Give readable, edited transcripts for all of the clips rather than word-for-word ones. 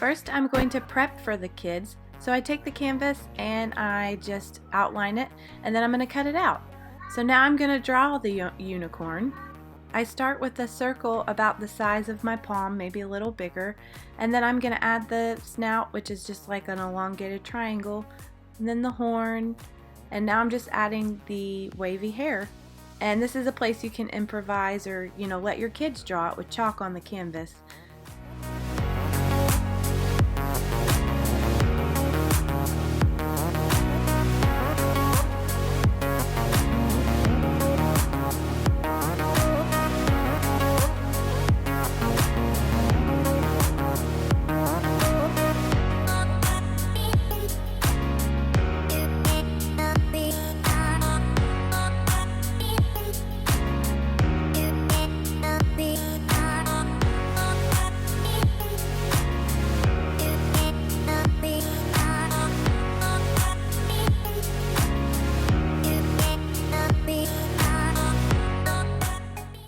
First, I'm going to prep for the kids. So I take the canvas and I just outline it, and then I'm going to cut it out. So now I'm going to draw the unicorn. I start with a circle about the size of my palm, maybe a little bigger, and then I'm going to add the snout, which is just like an elongated triangle, and then the horn, and now I'm just adding the wavy hair. And this is a place you can improvise or, let your kids draw it with chalk on the canvas.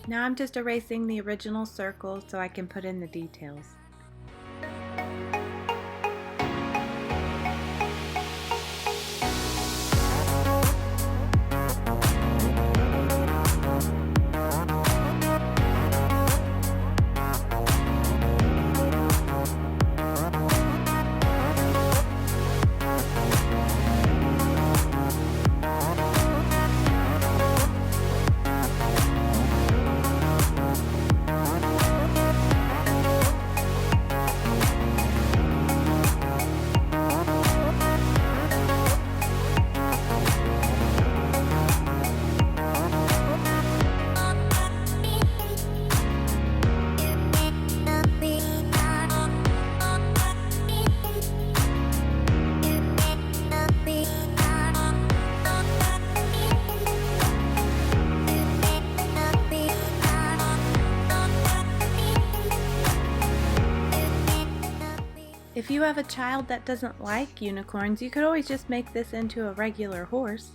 Now I'm just erasing the original circle so I can put in the details. If you have a child that doesn't like unicorns, you could always just make this into a regular horse.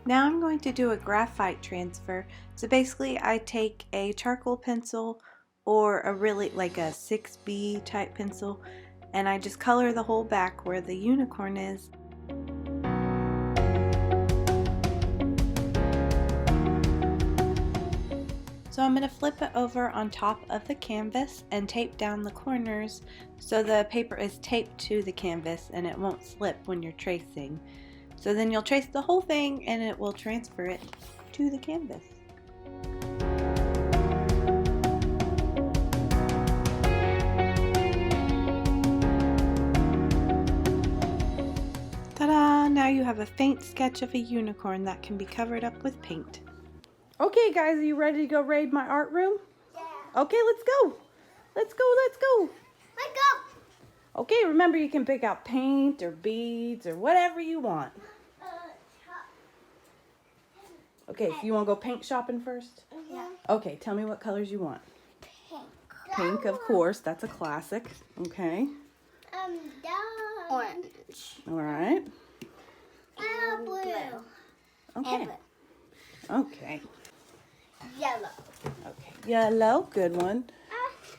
Now I'm going to do a graphite transfer. So basically I take a charcoal pencil or a like a 6B type pencil, and I just color the whole back where the unicorn is. So I'm going to flip it over on top of the canvas and tape down the corners so the paper is taped to the canvas and it won't slip when you're tracing. So then you'll trace the whole thing and it will transfer it to the canvas. Ta-da! Now you have a faint sketch of a unicorn that can be covered up with paint. Okay guys, are you ready to go raid my art room? Yeah. Okay, let's go. Let's go, let's go. Let's go. Okay, remember you can pick out paint or beads or whatever you want. Okay, so you want to go paint shopping first? Yeah. Okay, tell me what colors you want. Pink. Pink, of course. That's a classic. Okay. Orange. All right. Blue. Okay. Okay. Yellow. Okay. Yellow, good one.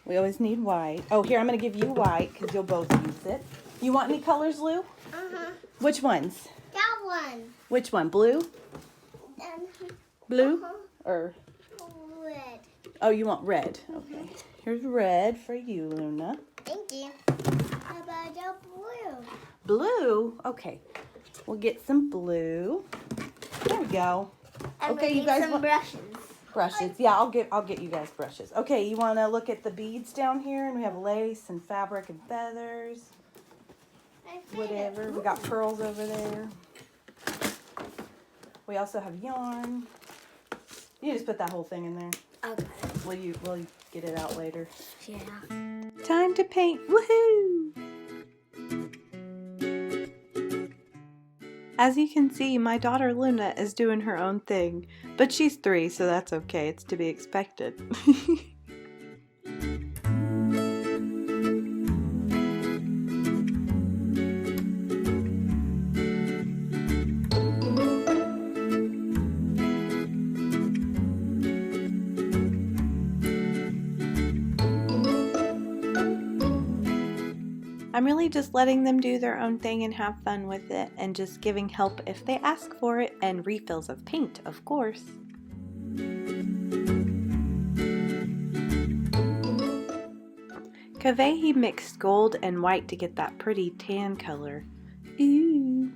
We always need white. Oh, here, I'm going to give you white because you'll both use it. You want any colors, Lou? Uh-huh. Which ones? That one. Which one? Blue? Blue? Or? Red. Oh, you want red. Okay. Here's red for you, Luna. Thank you. How about the blue? Blue? Okay. We'll get some blue. There we go. And okay, we you need guys some want brushes. Brushes. Yeah, I'll get you guys brushes. Okay, you want to look at the beads down here, and we have lace and fabric and feathers. Whatever. We got pearls over there. We also have yarn. You just put that whole thing in there. Okay. Will you get it out later. Yeah. Time to paint, woohoo! As you can see, my daughter Luna is doing her own thing, but she's 3, so that's okay, it's to be expected. I'm really just letting them do their own thing and have fun with it, and just giving help if they ask for it, and refills of paint, of course. Kaveh mixed gold and white to get that pretty tan color. Ooh.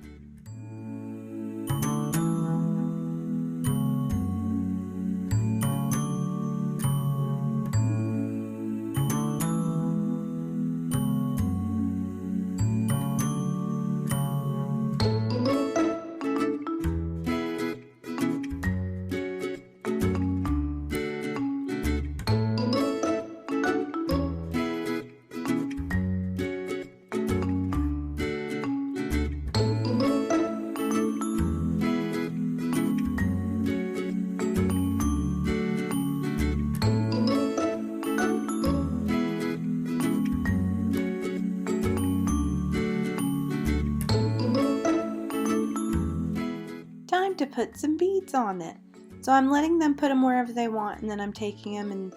Time to put some beads on it. So I'm letting them put them wherever they want, and then I'm taking them and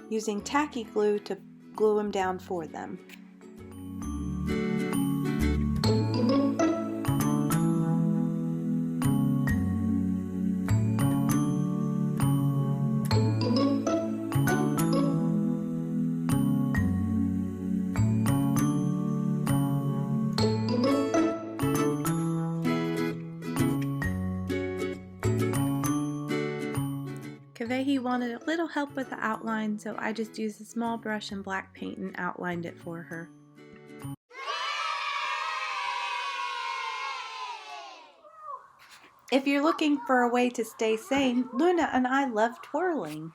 using tacky glue to glue them down for them. Kaveh wanted a little help with the outline, so I just used a small brush and black paint and outlined it for her. If you're looking for a way to stay sane, Luna and I love twirling.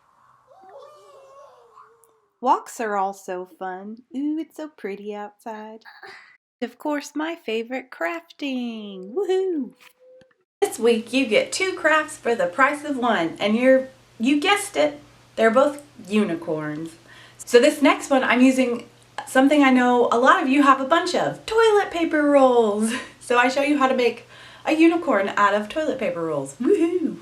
Walks are also fun. Ooh, it's so pretty outside. Of course, my favorite, crafting. Woohoo! This week you get 2 crafts for the price of 1, and you guessed it, they're both unicorns. So this next one I'm using something I know a lot of you have a bunch of, toilet paper rolls. So I show you how to make a unicorn out of toilet paper rolls. Woohoo!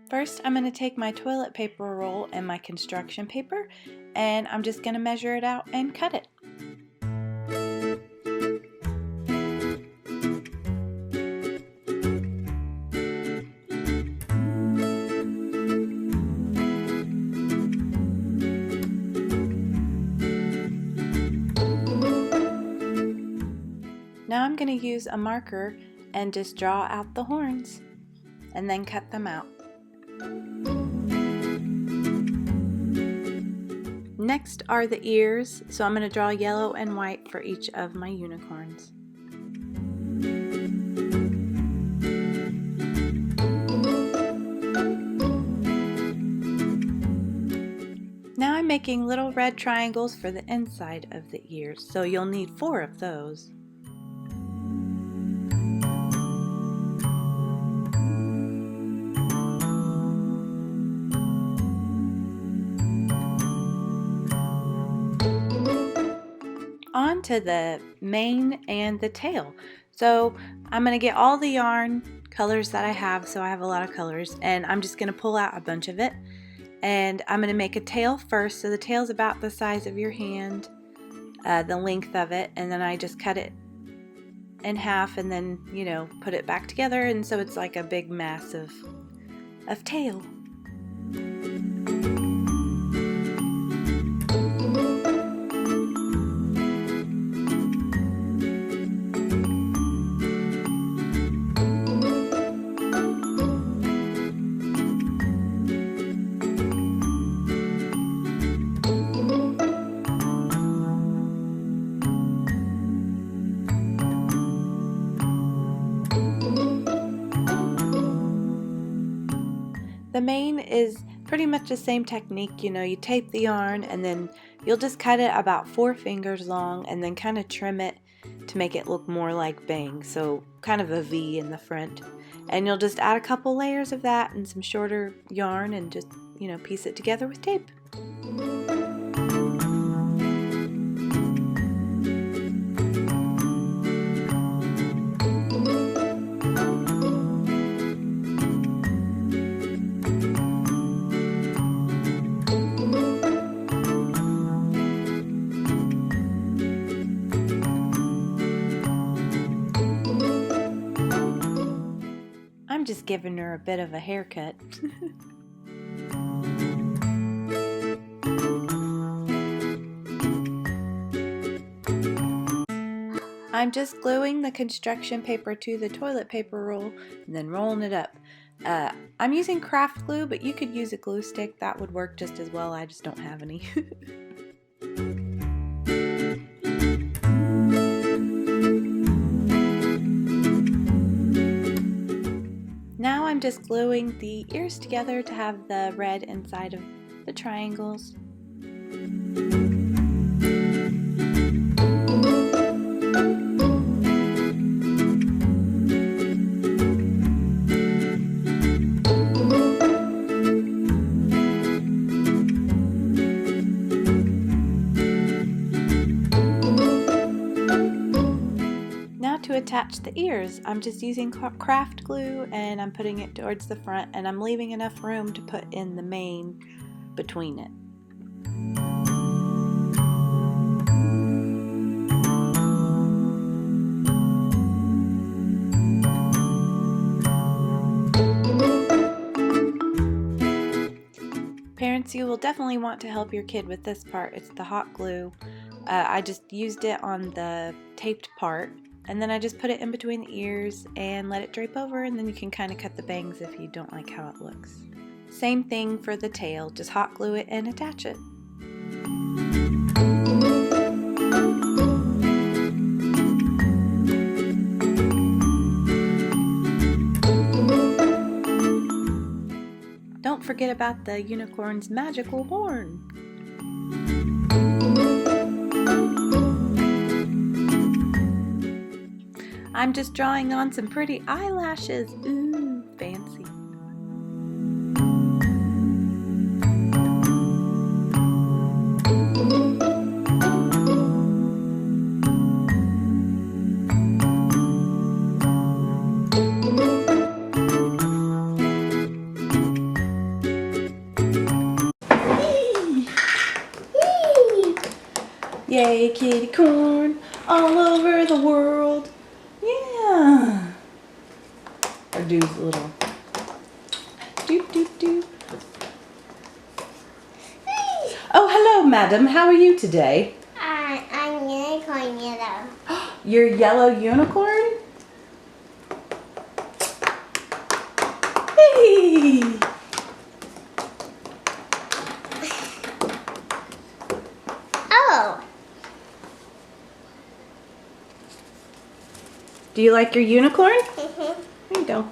First, I'm going to take my toilet paper roll and my construction paper, and I'm just going to measure it out and cut it. Now I'm going to use a marker and just draw out the horns and then cut them out. Next are the ears, so I'm going to draw yellow and white for each of my unicorns. Now I'm making little red triangles for the inside of the ears, so you'll need 4 of those. To the mane and the tail. So I'm going to get all the yarn, colors that I have, so I have a lot of colors, and I'm just going to pull out a bunch of it, and I'm going to make a tail first. So the tail's about the size of your hand, the length of it, and then I just cut it in half and then, you know, put it back together, and so it's like a big mass of tail. The mane is pretty much the same technique. You know, you tape the yarn and then you'll just cut it about 4 fingers long and then kind of trim it to make it look more like bangs, so kind of a V in the front. And you'll just add a couple layers of that and some shorter yarn and just, you know, piece it together with tape. I'm just giving her a bit of a haircut. I'm just gluing the construction paper to the toilet paper roll and then rolling it up. I'm using craft glue, but you could use a glue stick. That would work just as well. I just don't have any. Now I'm just gluing the ears together to have the red inside of the triangles. To attach the ears, I'm just using craft glue and I'm putting it towards the front, and I'm leaving enough room to put in the mane between it. Parents, you will definitely want to help your kid with this part. It's the hot glue. I just used it on the taped part. And then I just put it in between the ears and let it drape over, and then you can kind of cut the bangs if you don't like how it looks. Same thing for the tail, just hot glue it and attach it. Don't forget about the unicorn's magical horn. I'm just drawing on some pretty eyelashes. Ooh, fancy. Yay, kitty corn all over the world. Yeah. Or do a little doop doop doop. Oh, hello, madam. How are you today? I'm unicorn yellow. You're yellow unicorn? Hey. Oh. Do you like your unicorn? Mm-hmm. There you go.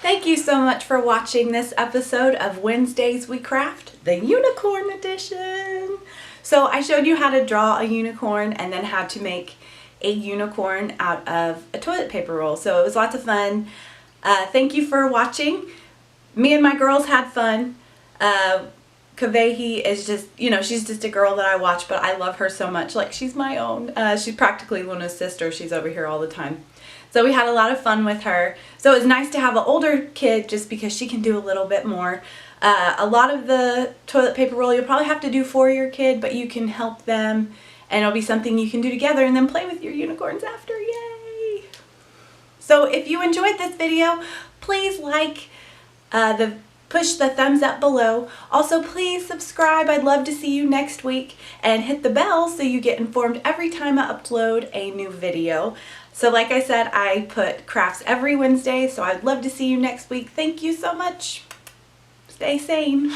Thank you so much for watching this episode of Wednesdays We Craft, the Unicorn Edition. So I showed you how to draw a unicorn and then how to make a unicorn out of a toilet paper roll. So it was lots of fun. Thank you for watching. Me and my girls had fun. Kavehi is just, you know, she's just a girl that I watch, but I love her so much. Like, she's my own. She's practically Luna's sister. She's over here all the time. So we had a lot of fun with her. So it was nice to have an older kid just because she can do a little bit more. A lot of the toilet paper roll you'll probably have to do for your kid, but you can help them, and it'll be something you can do together and then play with your unicorns after. Yay! So if you enjoyed this video, please push the thumbs up below. Also, please subscribe. I'd love to see you next week, and hit the bell so you get informed every time I upload a new video. So like I said, I put crafts every Wednesday, so I'd love to see you next week. Thank you so much. Stay sane.